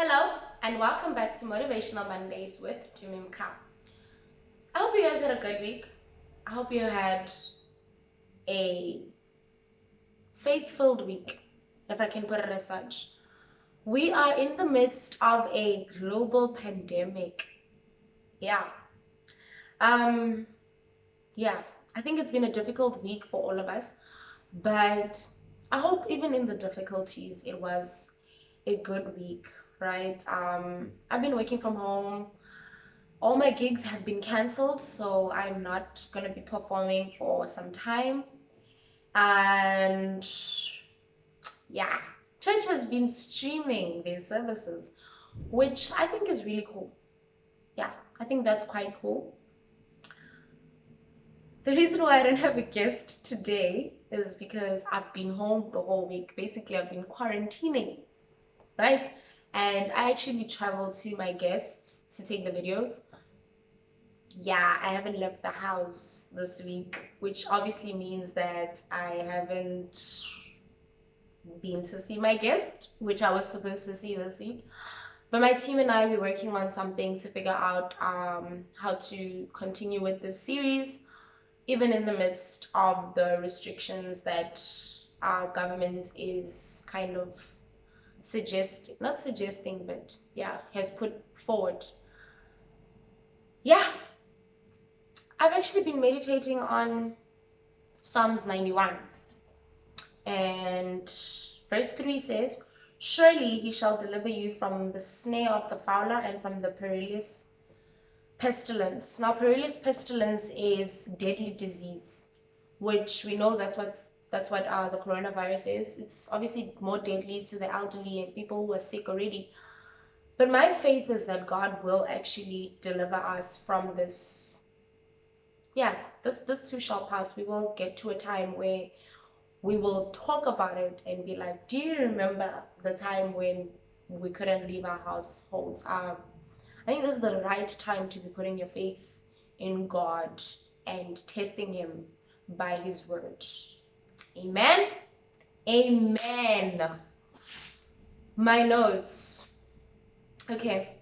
Hello and welcome back to Motivational Mondays with Tumi Mkha. I hope you guys had a good week. I hope you had a faith-filled week, if I can put it as such. We are in the midst of a global pandemic. Yeah. Um, yeah. I think it's been a difficult week for all of us, but I hope even in the difficulties, it was a good week, right? I've been working from home. All my gigs have been cancelled, so I'm not going to be performing for some time. And yeah, church has been streaming their services, which I think is really cool. Yeah, I think that's quite cool. The reason why I don't have a guest today is because I've been home the whole week. Basically, I've been quarantining, right? And I actually traveled to my guests to take the videos. Yeah, I haven't left the house this week, which obviously means that I haven't been to see my guest, which I was supposed to see this week. But my team and I, we're working on something to figure out how to continue with this series, even in the midst of the restrictions that our government is kind of not suggesting, but yeah, has put forward. Yeah, I've actually been meditating on Psalms 91. And verse 3 says, "Surely he shall deliver you from the snare of the fowler and from the perilous pestilence." Now, perilous pestilence is deadly disease, which we know that's what the coronavirus is. It's obviously more deadly to the elderly and people who are sick already. But my faith is that God will actually deliver us from this. Yeah, this too shall pass. We will get to a time where we will talk about it and be like, do you remember the time when we couldn't leave our households? I think this is the right time to be putting your faith in God and testing Him by His word. Amen. Amen. My notes. Okay,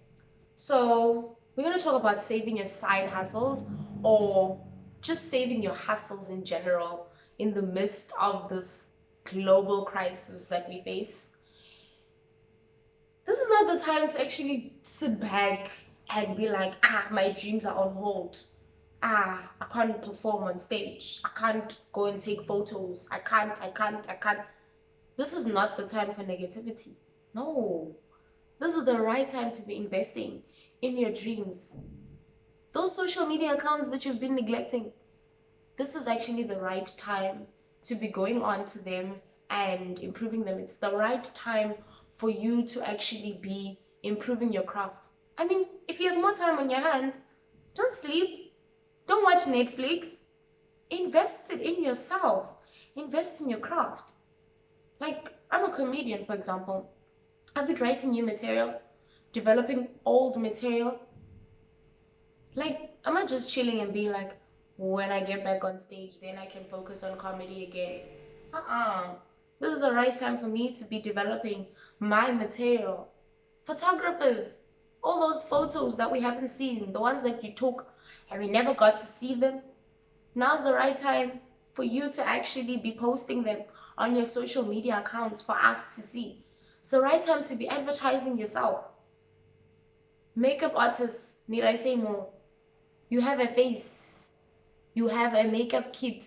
so we're going to talk about saving your side hustles or just saving your hustles in general in the midst of this global crisis that we face. This is not the time to actually sit back and be like, my dreams are on hold. I can't perform on stage. I can't go and take photos. I can't. This is not the time for negativity. No. This is the right time to be investing in your dreams. Those social media accounts that you've been neglecting, this is actually the right time to be going on to them and improving them. It's the right time for you to actually be improving your craft. I mean, if you have more time on your hands, don't sleep, don't watch Netflix, invest it in yourself, invest in your craft. Like, I'm a comedian, for example. I've been writing new material, developing old material. Like, I'm not just chilling and being like, when I get back on stage, then I can focus on comedy again. This is the right time for me to be developing my material. Photographers, all those photos that we haven't seen, the ones that you took and we never got to see them, now's the right time for you to actually be posting them on your social media accounts for us to see. It's the right time to be advertising yourself. Makeup artists, need I say more? You have a face, you have a makeup kit.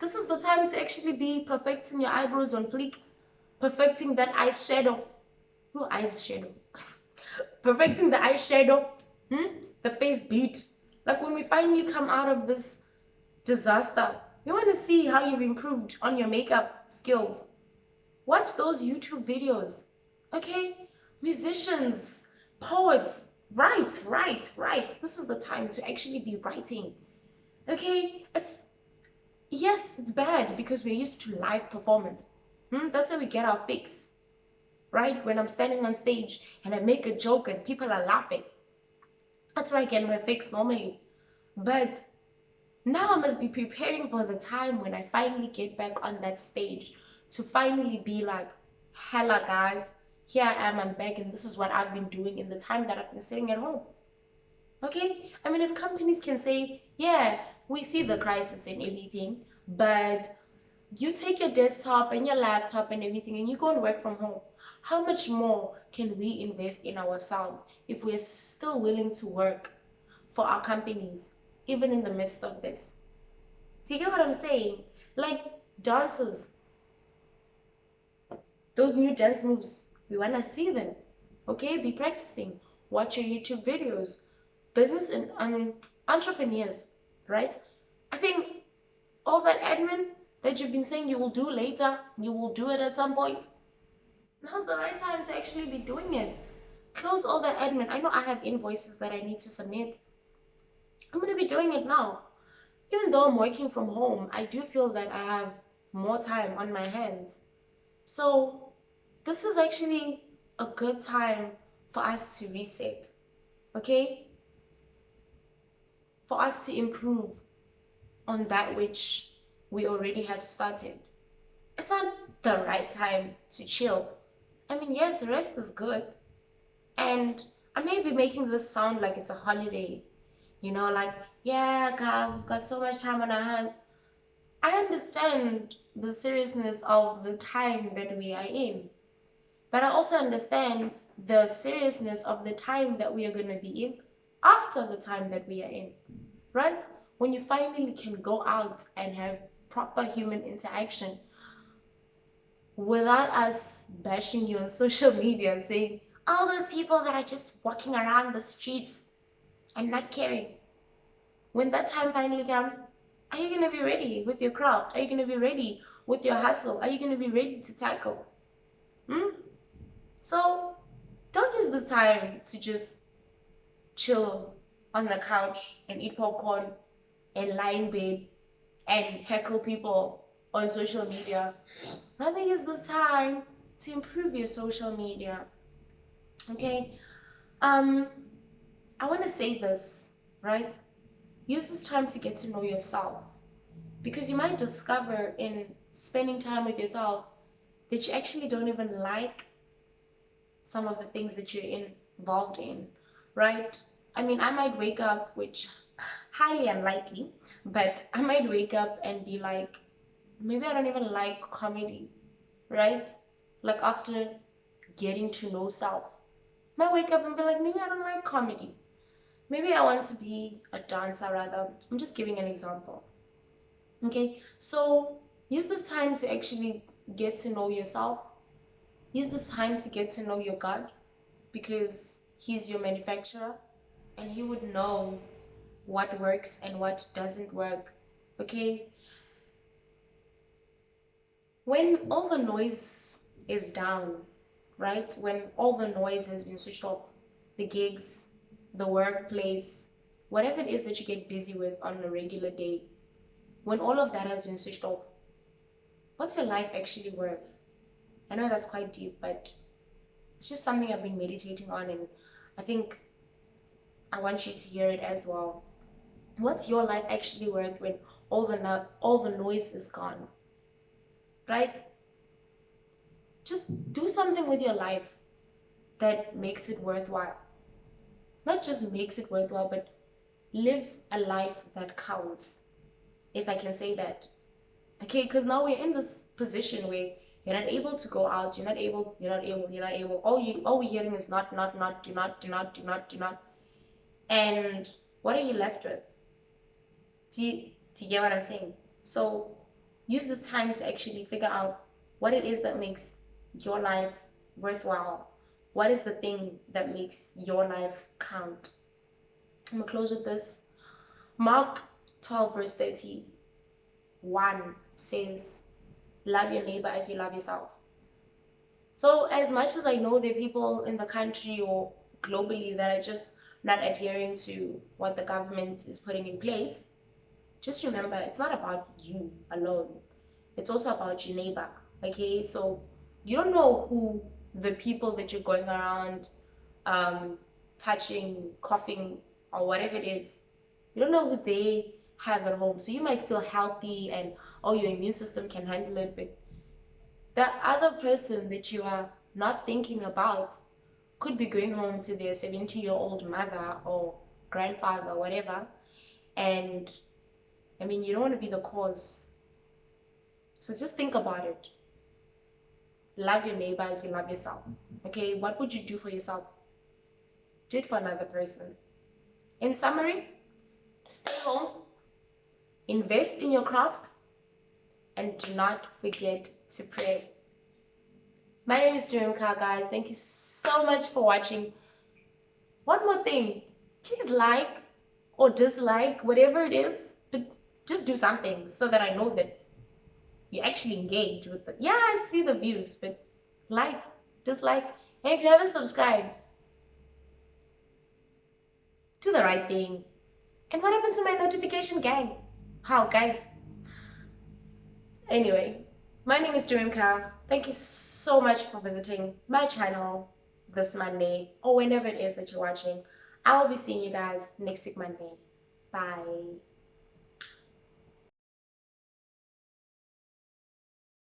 This is the time to actually be perfecting your eyebrows on fleek, perfecting that eyeshadow. No, eyeshadow. Perfecting the eyeshadow, the face beat. Like when we finally come out of this disaster, we want to see how you've improved on your makeup skills. Watch those YouTube videos, okay? Musicians, poets, write. This is the time to actually be writing, okay? Yes, it's bad because we're used to live performance. That's where we get our fix, right? When I'm standing on stage and I make a joke and people are laughing, that's where I get my fix normally. But now I must be preparing for the time when I finally get back on that stage to finally be like, "Hello guys, here I am, I'm back, and this is what I've been doing in the time that I've been sitting at home. Okay? I mean, if companies can say, yeah, we see the crisis and everything, but you take your desktop and your laptop and everything and you go and work from home, how much more can we invest in ourselves if we're still willing to work for our companies, even in the midst of this? Do you get what I'm saying? Like dancers, those new dance moves, we want to see them. Okay, be practicing, watch your YouTube videos, business and entrepreneurs, right? I think all that admin that you've been saying you will do later, you will do it at some point. Now's the right time to actually be doing it. Close all that admin. I know I have invoices that I need to submit. I'm going to be doing it now. Even though I'm working from home, I do feel that I have more time on my hands. So this is actually a good time for us to reset, okay? For us to improve on that which we already have started. It's not the right time to chill. I mean, yes, rest is good. And I may be making this sound like it's a holiday, like, yeah, guys, we've got so much time on our hands. I understand the seriousness of the time that we are in, but I also understand the seriousness of the time that we are going to be in after the time that we are in, right? When you finally can go out and have proper human interaction without us bashing you on social media and saying, all those people that are just walking around the streets and not caring. When that time finally comes, are you going to be ready with your craft? Are you going to be ready with your hustle? Are you going to be ready to tackle? Hmm? So don't use this time to just chill on the couch and eat popcorn and lie in bed and heckle people on social media. Rather use this time to improve your social media. Okay? Um, I want to say this, right? Use this time to get to know yourself because you might discover in spending time with yourself that you actually don't even like some of the things that you're involved in, right? I mean, I might wake up, which highly unlikely, but I might wake up and be like, maybe I don't even like comedy, right? Like after getting to know self, I might wake up and be like, maybe I don't like comedy. Maybe I want to be a dancer rather. I'm just giving an example. Okay, so use this time to actually get to know yourself. Use this time to get to know your God because He's your manufacturer and He would know what works and what doesn't work. Okay, when all the noise is down, right? When all the noise has been switched off, the gigs, the workplace, whatever it is that you get busy with on a regular day, when all of that has been switched off, what's your life actually worth? I know that's quite deep, but it's just something I've been meditating on, and I think I want you to hear it as well. What's your life actually worth when all the noise is gone, right? Just do something with your life that makes it worthwhile. Not just makes it worthwhile, but live a life that counts, if I can say that. Okay, because now we're in this position where you're not able to go out, you're not able. All we're hearing is not, do not, do not, do not, do not. And what are you left with? Do you get what I'm saying? So use the time to actually figure out what it is that makes your life worthwhile. What is the thing that makes your life count? I'm gonna close with this. Mark 12, verse 31 says, love your neighbor as you love yourself. So as much as I know there are people in the country or globally that are just not adhering to what the government is putting in place, just remember it's not about you alone. It's also about your neighbor. Okay, so you don't know who the people that you're going around um, touching, coughing, or whatever it is. You don't know who they have at home. So you might feel healthy and oh, your immune system can handle it, but that other person that you are not thinking about could be going home to their 70-year-old mother or grandfather, whatever. And I mean, you don't want to be the cause. So just think about it. Love your neighbor as you love yourself. Okay, what would you do for yourself? Do it for another person. In summary, stay home, invest in your craft, and do not forget to pray. My name is Tumi Mkha, guys. Thank you so much for watching. One more thing, please like or dislike, whatever it is, but just do something so that I know that you actually engage with it. Yeah, I see the views, but like, dislike, and if you haven't subscribed, do the right thing. And what happened to my notification gang? How, guys? Anyway, my name is Tumi Mkha. Thank you so much for visiting my channel this Monday or whenever it is that you're watching. I will be seeing you guys next week Monday. Bye.